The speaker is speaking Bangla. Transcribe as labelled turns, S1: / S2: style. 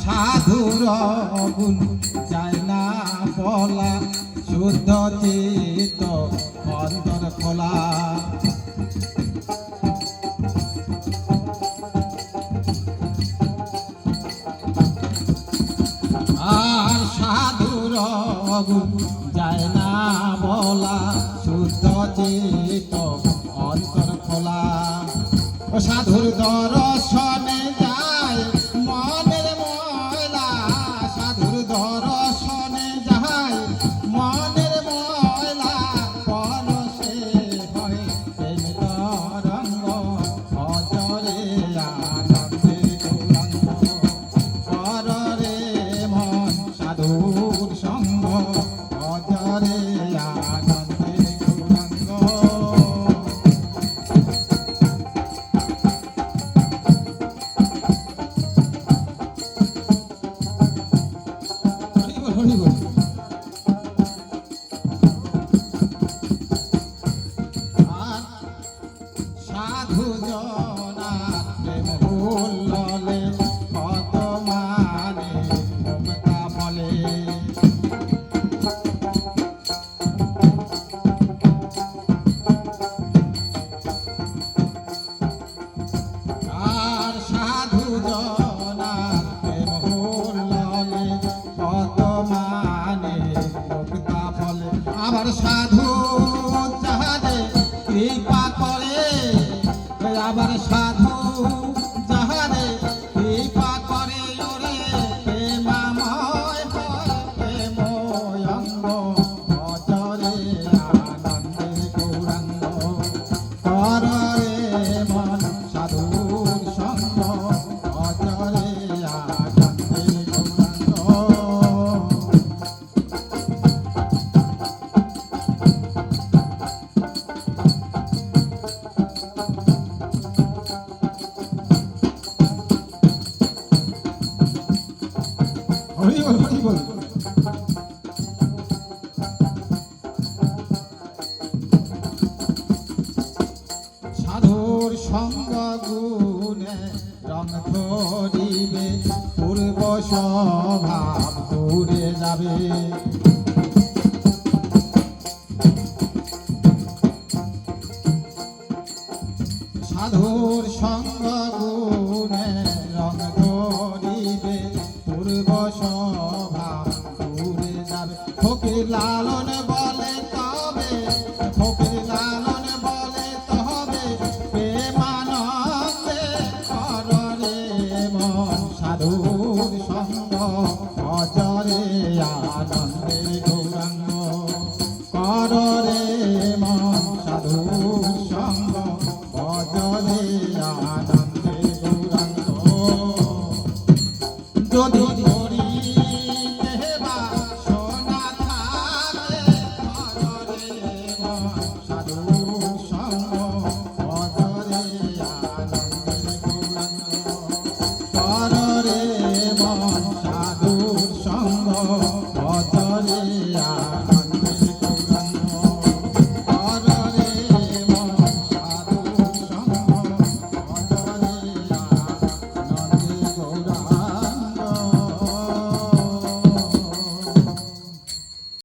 S1: সাধুর গুণ যায় না বলা, শুদ্ধ চিত্ত অন্তর খোলা। আর সাধুর গুণ যায় না বলা, শুদ্ধ চিত্ত অন্তর খোলা। সাধুর দর্শনে যায় মনের ময়লা, সাধুর দর্শনে যায় মনের ময়লা, পরশে হয় প্রেম তরঙ্গ, অজরে আনন্দে গৌরাঙ্গ। কররে মন সাধুর সঙ্গ, অজরে আনন্দে গৌরাঙ্গ। সাধু জনার প্রেম ভুললে কত মানে মমতা বলে। আর সাধু জনার প্রেম ভুললে কত মানে মমতা বলে। আবার সাধু যাহারে কৃপা করে, আবার সাধু যাহারে কৃপা করে, ওরে প্রেমাময় হয় প্রেময় অঙ্গ, অজরে আনন্দে গৌরাঙ্গ। কররে মন সাধুর সঙ্গ, অজরে আনন্দে গৌরাঙ্গ। হরি বল, হরি বল। সাধুর সঙ্গ গুণে রং ধরিবে, পূর্ব স্বভাব দূরে যাবে। সাধুর সঙ্গ গুণে রং ধরিবে, পূর্ব স্বভাব দূরে যাবে। ফকির লালন বলে তবে, ফকির লালন বলে তবে, প্রেমানন্দে কররে মন সাধুর সঙ্গ, অজরে আনন্দে গৌরাঙ্গ। কররে মন সাধুর